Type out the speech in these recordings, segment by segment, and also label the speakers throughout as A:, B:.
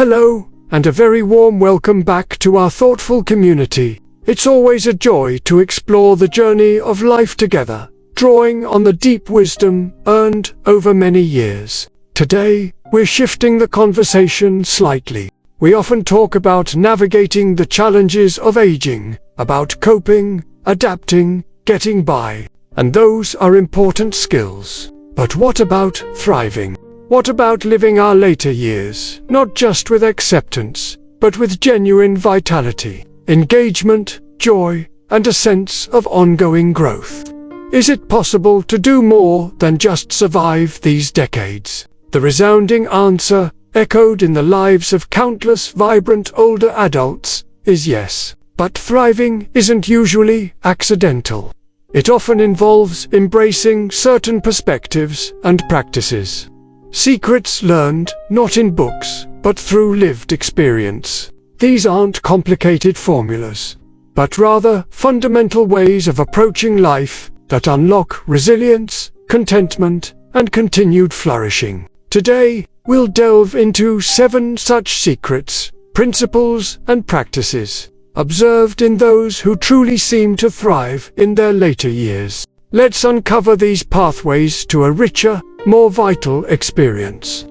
A: Hello, and a very warm welcome back to our thoughtful community. It's always a joy to explore the journey of life together, drawing on the deep wisdom earned over many years. Today, we're shifting the conversation slightly. We often talk about navigating the challenges of aging, about coping, adapting, getting by, and those are important skills. But what about thriving? What about living our later years, not just with acceptance, but with genuine vitality, engagement, joy, and a sense of ongoing growth? Is it possible to do more than just survive these decades? The resounding answer, echoed in the lives of countless vibrant older adults, is yes. But thriving isn't usually accidental. It often involves embracing certain perspectives and practices. Secrets learned, not in books, but through lived experience. These aren't complicated formulas, but rather fundamental ways of approaching life that unlock resilience, contentment, and continued flourishing. Today, we'll delve into 7 such secrets, principles, and practices observed in those who truly seem to thrive in their later years. Let's uncover these pathways to a richer, more vital experience.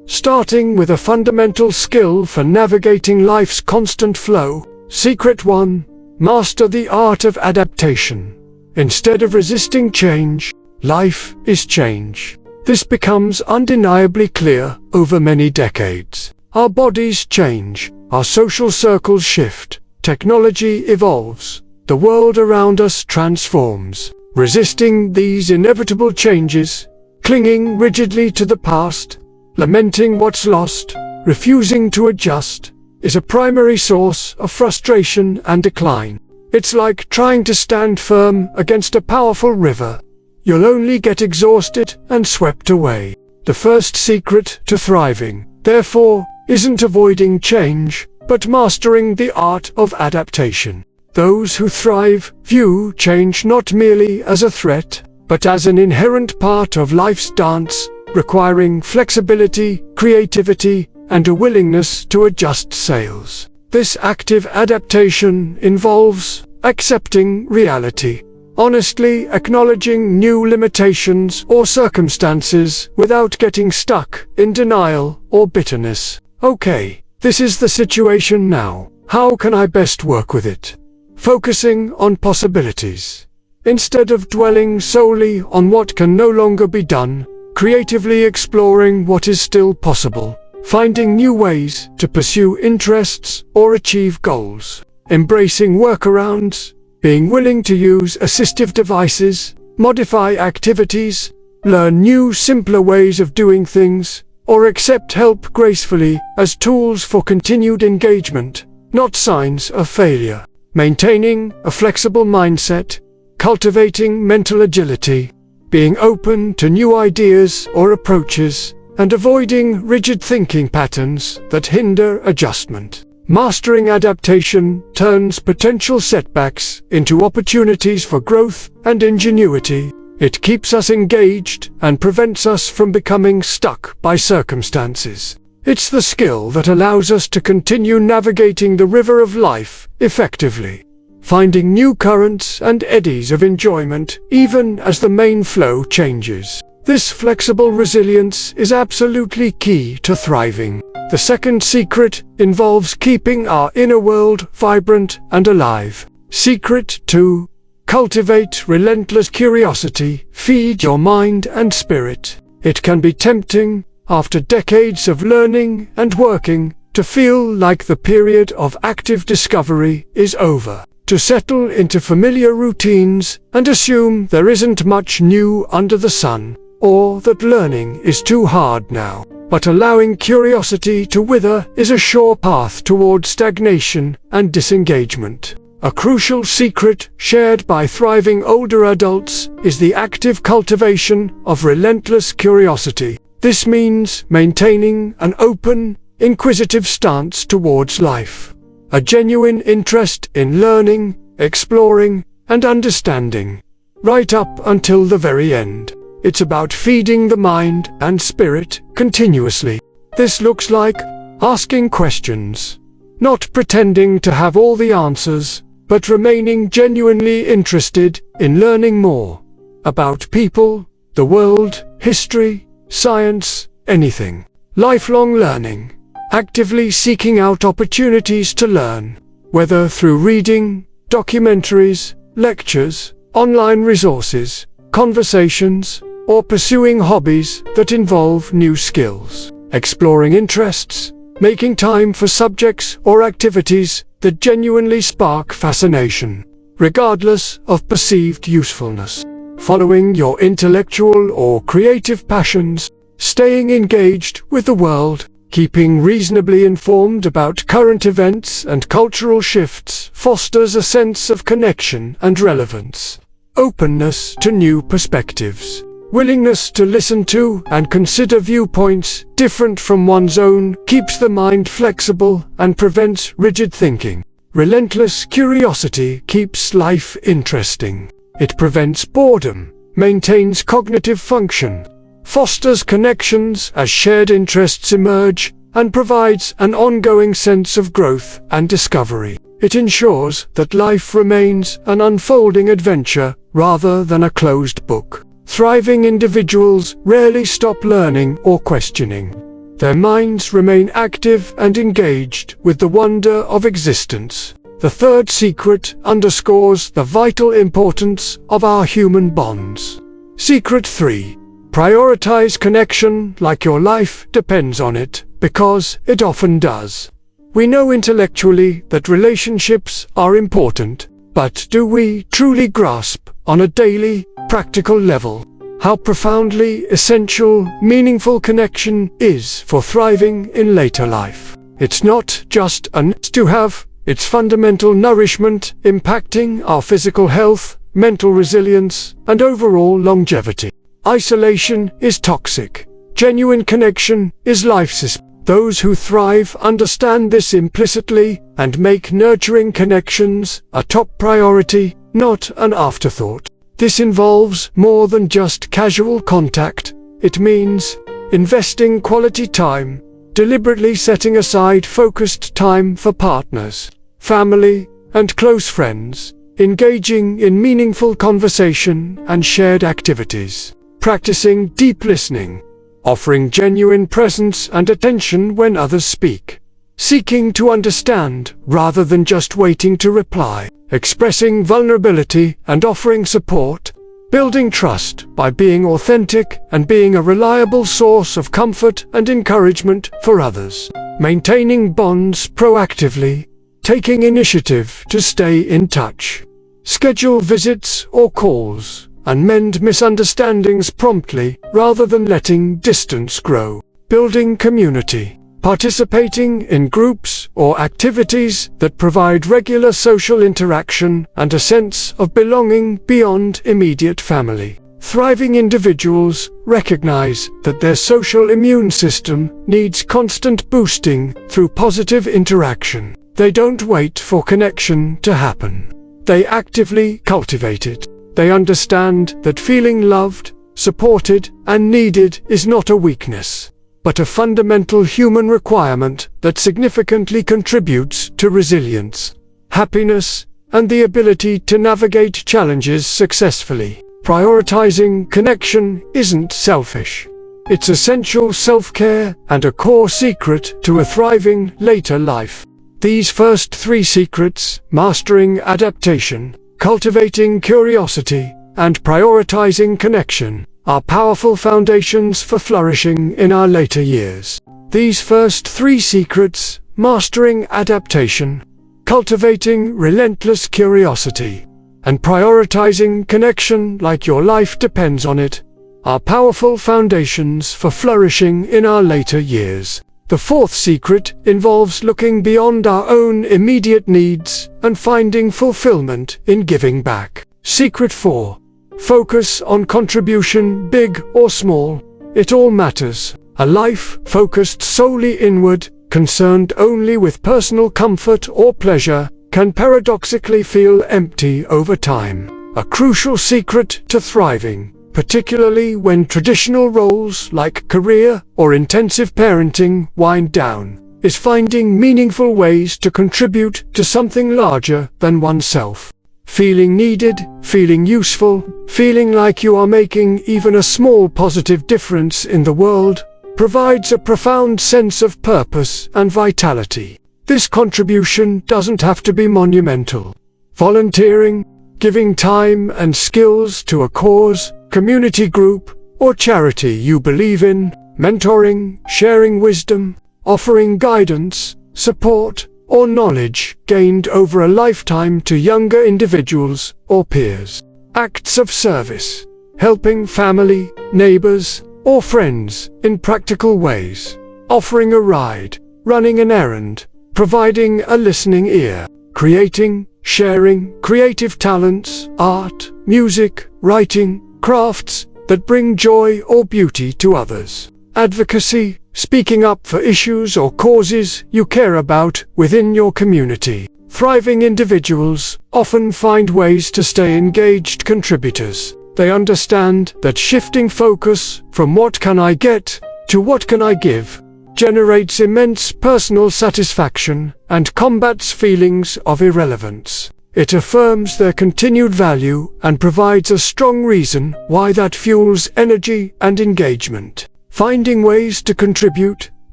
A: Starting with a fundamental skill for navigating life's constant flow. Secret 1. Master the art of adaptation. Instead of resisting change, life is change. This becomes undeniably clear over many decades. Our bodies change, our social circles shift, technology evolves, the world around us transforms. Resisting these inevitable changes, clinging rigidly to the past, lamenting what's lost, refusing to adjust, is a primary source of frustration and decline. It's like trying to stand firm against a powerful river. You'll only get exhausted and swept away. The first secret to thriving, therefore, isn't avoiding change, but mastering the art of adaptation. Those who thrive view change not merely as a threat, but as an inherent part of life's dance, requiring flexibility, creativity, and a willingness to adjust sails. This active adaptation involves accepting reality, honestly acknowledging new limitations or circumstances without getting stuck in denial or bitterness. Okay, this is the situation now. How can I best work with it? Focusing on possibilities. Instead of dwelling solely on what can no longer be done, creatively exploring what is still possible, finding new ways to pursue interests or achieve goals, embracing workarounds, being willing to use assistive devices, modify activities, learn new simpler ways of doing things, or accept help gracefully as tools for continued engagement, not signs of failure. Maintaining a flexible mindset, cultivating mental agility, being open to new ideas or approaches, and avoiding rigid thinking patterns that hinder adjustment. Mastering adaptation turns potential setbacks into opportunities for growth and ingenuity. It keeps us engaged and prevents us from becoming stuck by circumstances. It's the skill that allows us to continue navigating the river of life effectively, finding new currents and eddies of enjoyment even as the main flow changes. This flexible resilience is absolutely key to thriving. The second secret involves keeping our inner world vibrant and alive. Secret 2. Cultivate relentless curiosity. Feed your mind and spirit. It can be tempting, after decades of learning and working, to feel like the period of active discovery is over, to settle into familiar routines and assume there isn't much new under the sun, or that learning is too hard now. But allowing curiosity to wither is a sure path toward stagnation and disengagement. A crucial secret shared by thriving older adults is the active cultivation of relentless curiosity. This means maintaining an open, inquisitive stance towards life, a genuine interest in learning, exploring, and understanding, right up until the very end. It's about feeding the mind and spirit continuously. This looks like asking questions, not pretending to have all the answers, but remaining genuinely interested in learning more about people, the world, history, science, anything. Lifelong learning, actively seeking out opportunities to learn, whether through reading, documentaries, lectures, online resources, conversations, or pursuing hobbies that involve new skills. Exploring interests, making time for subjects or activities that genuinely spark fascination, regardless of perceived usefulness. Following your intellectual or creative passions, staying engaged with the world, keeping reasonably informed about current events and cultural shifts fosters a sense of connection and relevance. Openness to new perspectives, willingness to listen to and consider viewpoints different from one's own keeps the mind flexible and prevents rigid thinking. Relentless curiosity keeps life interesting. It prevents boredom, maintains cognitive function, fosters connections as shared interests emerge, and provides an ongoing sense of growth and discovery. It ensures that life remains an unfolding adventure rather than a closed book. Thriving individuals rarely stop learning or questioning. Their minds remain active and engaged with the wonder of existence. The third secret underscores the vital importance of our human bonds. Secret 3. Prioritize connection like your life depends on it, because it often does. We know intellectually that relationships are important, but do we truly grasp, on a daily, practical level, how profoundly essential, meaningful connection is for thriving in later life? It's not just a nice-to-have, it's fundamental nourishment impacting our physical health, mental resilience, and overall longevity. Isolation is toxic. Genuine connection is life-sustaining. Those who thrive understand this implicitly and make nurturing connections a top priority, not an afterthought. This involves more than just casual contact. It means investing quality time, deliberately setting aside focused time for partners, family, and close friends, engaging in meaningful conversation and shared activities, practicing deep listening, offering genuine presence and attention when others speak, seeking to understand rather than just waiting to reply, expressing vulnerability and offering support, building trust by being authentic and being a reliable source of comfort and encouragement for others, maintaining bonds proactively, taking initiative to stay in touch, schedule visits or calls, and mend misunderstandings promptly rather than letting distance grow. Building community, participating in groups or activities that provide regular social interaction and a sense of belonging beyond immediate family. Thriving individuals recognize that their social immune system needs constant boosting through positive interaction. They don't wait for connection to happen. They actively cultivate it. They understand that feeling loved, supported, and needed is not a weakness, but a fundamental human requirement that significantly contributes to resilience, happiness, and the ability to navigate challenges successfully. Prioritizing connection isn't selfish. It's essential self-care and a core secret to a thriving later life. These first 3 secrets, mastering adaptation, cultivating curiosity, and prioritizing connection, are powerful foundations for flourishing in our later years. These first 3 secrets, mastering adaptation, cultivating relentless curiosity, and prioritizing connection like your life depends on it, are powerful foundations for flourishing in our later years. The 4th secret involves looking beyond our own immediate needs and finding fulfillment in giving back. Secret 4. Focus on contribution, big or small. It all matters. A life focused solely inward, concerned only with personal comfort or pleasure, can paradoxically feel empty over time. A crucial secret to thriving, particularly when traditional roles like career or intensive parenting wind down, is finding meaningful ways to contribute to something larger than oneself. Feeling needed, feeling useful, feeling like you are making even a small positive difference in the world, provides a profound sense of purpose and vitality. This contribution doesn't have to be monumental. Volunteering, giving time and skills to a cause, community group, or charity you believe in, mentoring, sharing wisdom, offering guidance, support, or knowledge gained over a lifetime to younger individuals or peers. Acts of service, helping family, neighbors, or friends in practical ways, offering a ride, running an errand, providing a listening ear, creating, sharing creative talents, art, music, writing, crafts that bring joy or beauty to others. Advocacy, speaking up for issues or causes you care about within your community. Thriving individuals often find ways to stay engaged contributors. They understand that shifting focus from what can I get to what can I give generates immense personal satisfaction and combats feelings of irrelevance. It affirms their continued value and provides a strong reason why that fuels energy and engagement. Finding ways to contribute,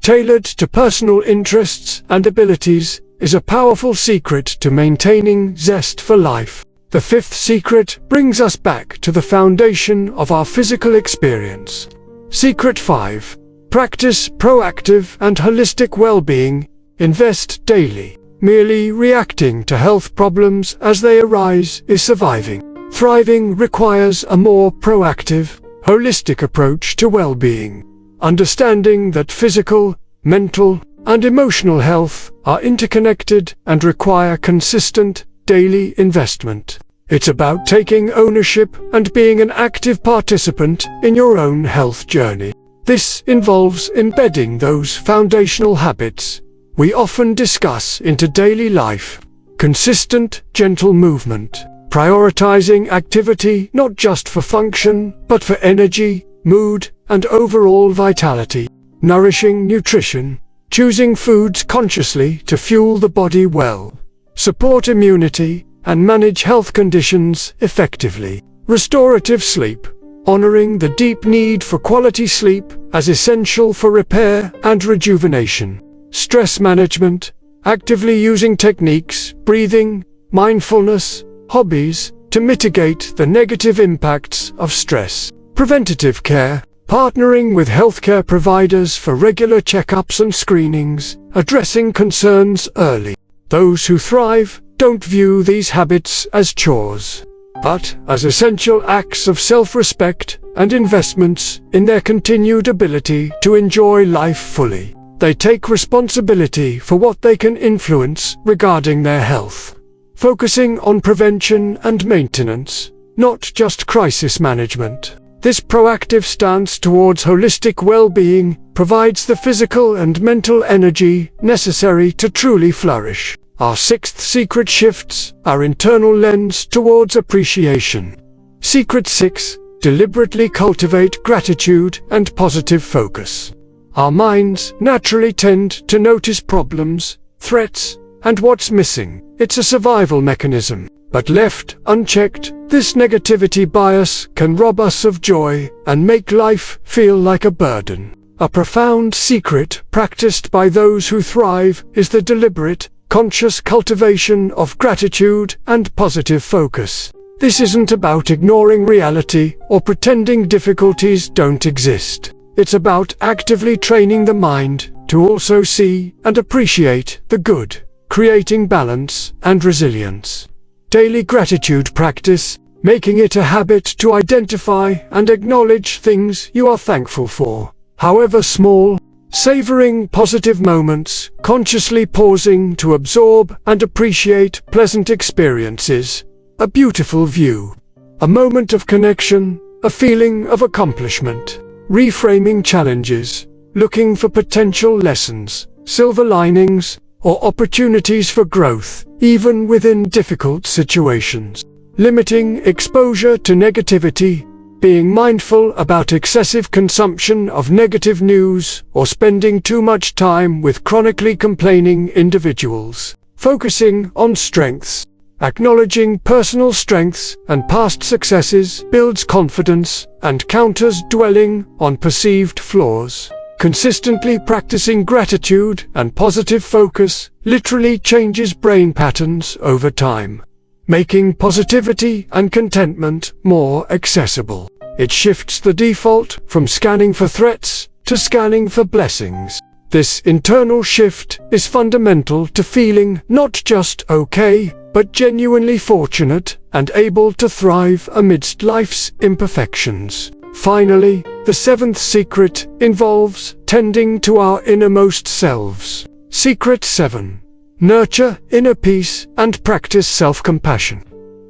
A: tailored to personal interests and abilities, is a powerful secret to maintaining zest for life. The fifth secret brings us back to the foundation of our physical experience. Secret 5. Practice proactive and holistic well-being. Invest daily. Merely reacting to health problems as they arise is surviving. Thriving requires a more proactive, holistic approach to well-being. Understanding that physical, mental, and emotional health are interconnected and require consistent, daily investment. It's about taking ownership and being an active participant in your own health journey. This involves embedding those foundational habits we often discuss into daily life. Consistent, gentle movement. Prioritizing activity not just for function, but for energy, mood, and overall vitality. Nourishing nutrition. Choosing foods consciously to fuel the body well. Support immunity and manage health conditions effectively. Restorative sleep. Honoring the deep need for quality sleep as essential for repair and rejuvenation. Stress management. Actively using techniques, breathing, mindfulness, hobbies, to mitigate the negative impacts of stress. Preventative care. Partnering with healthcare providers for regular checkups and screenings, addressing concerns early. Those who thrive don't view these habits as chores, but as essential acts of self-respect and investments in their continued ability to enjoy life fully. They take responsibility for what they can influence regarding their health, focusing on prevention and maintenance, not just crisis management. This proactive stance towards holistic well-being provides the physical and mental energy necessary to truly flourish. Our sixth secret shifts our internal lens towards appreciation. Secret 6. Deliberately cultivate gratitude and positive focus. Our minds naturally tend to notice problems, threats, and what's missing. It's a survival mechanism. But left unchecked, this negativity bias can rob us of joy and make life feel like a burden. A profound secret practiced by those who thrive is the deliberate, conscious cultivation of gratitude and positive focus. This isn't about ignoring reality or pretending difficulties don't exist. It's about actively training the mind to also see and appreciate the good, creating balance and resilience. Daily gratitude practice, making it a habit to identify and acknowledge things you are thankful for, however small. Savoring positive moments, consciously pausing to absorb and appreciate pleasant experiences. A beautiful view. A moment of connection, a feeling of accomplishment. Reframing challenges, looking for potential lessons, silver linings, or opportunities for growth, even within difficult situations. Limiting exposure to negativity, being mindful about excessive consumption of negative news or spending too much time with chronically complaining individuals. Focusing on strengths. Acknowledging personal strengths and past successes builds confidence and counters dwelling on perceived flaws. Consistently practicing gratitude and positive focus literally changes brain patterns over time, making positivity and contentment more accessible. It shifts the default from scanning for threats to scanning for blessings. This internal shift is fundamental to feeling not just okay, but genuinely fortunate and able to thrive amidst life's imperfections. Finally, the seventh secret involves tending to our innermost selves. Secret 7. Nurture inner peace and practice self-compassion.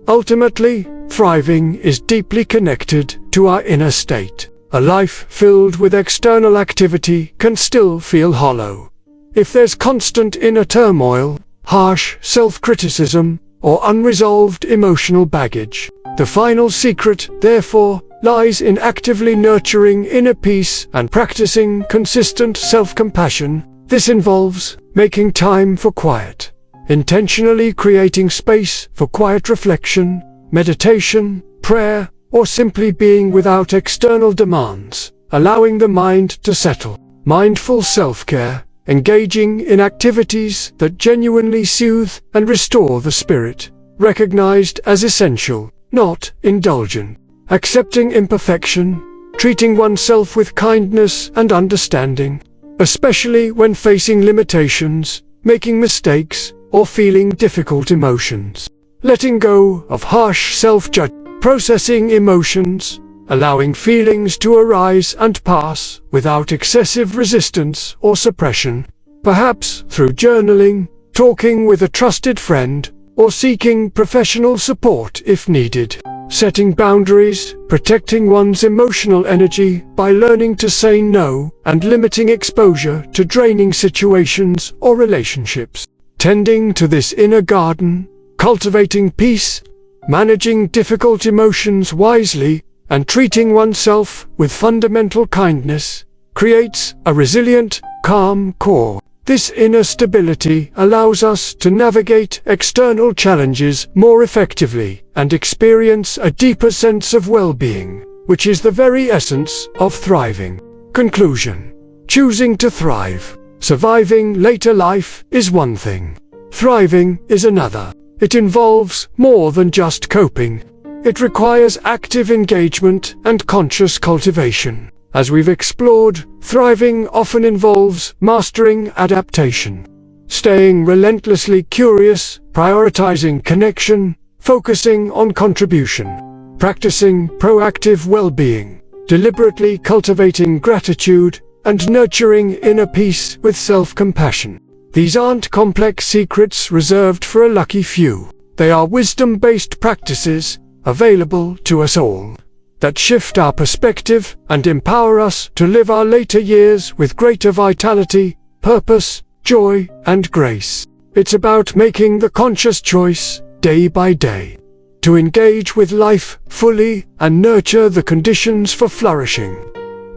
A: Ultimately, thriving is deeply connected to our inner state. A life filled with external activity can still feel hollow. If there's constant inner turmoil, harsh self-criticism, or unresolved emotional baggage, the final secret, therefore, lies in actively nurturing inner peace and practicing consistent self-compassion. This involves making time for quiet, intentionally creating space for quiet reflection, meditation, prayer, or simply being without external demands, allowing the mind to settle. Mindful self-care, engaging in activities that genuinely soothe and restore the spirit, recognized as essential, not indulgent. Accepting imperfection, treating oneself with kindness and understanding, especially when facing limitations, making mistakes, or feeling difficult emotions. Letting go of harsh self-judgment, processing emotions, allowing feelings to arise and pass without excessive resistance or suppression, perhaps through journaling, talking with a trusted friend, or seeking professional support if needed. Setting boundaries, protecting one's emotional energy by learning to say no and limiting exposure to draining situations or relationships. Tending to this inner garden, cultivating peace, managing difficult emotions wisely, and treating oneself with fundamental kindness, creates a resilient, calm core. This inner stability allows us to navigate external challenges more effectively and experience a deeper sense of well-being, which is the very essence of thriving. Conclusion. Choosing to thrive. Surviving later life is one thing. Thriving is another. It involves more than just coping. It requires active engagement and conscious cultivation. As we've explored, thriving often involves mastering adaptation, staying relentlessly curious, prioritizing connection, focusing on contribution, practicing proactive well-being, deliberately cultivating gratitude, and nurturing inner peace with self-compassion. These aren't complex secrets reserved for a lucky few. They are wisdom-based practices available to us all, that shift our perspective and empower us to live our later years with greater vitality, purpose, joy, and grace. It's about making the conscious choice, day by day, to engage with life fully and nurture the conditions for flourishing,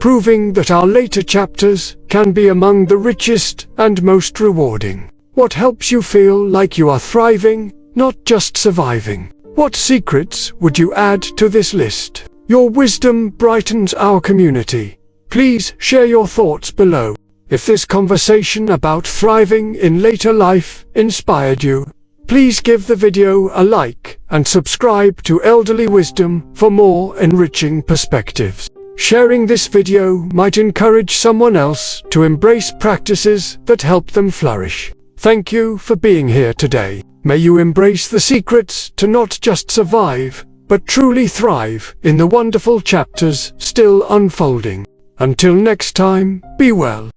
A: proving that our later chapters can be among the richest and most rewarding. What helps you feel like you are thriving, not just surviving? What secrets would you add to this list? Your wisdom brightens our community. Please share your thoughts below. If this conversation about thriving in later life inspired you, please give the video a like and subscribe to Elderly Wisdom for more enriching perspectives. Sharing this video might encourage someone else to embrace practices that help them flourish. Thank you for being here today. May you embrace the secrets to not just survive, but truly thrive in the wonderful chapters still unfolding. Until next time, be well.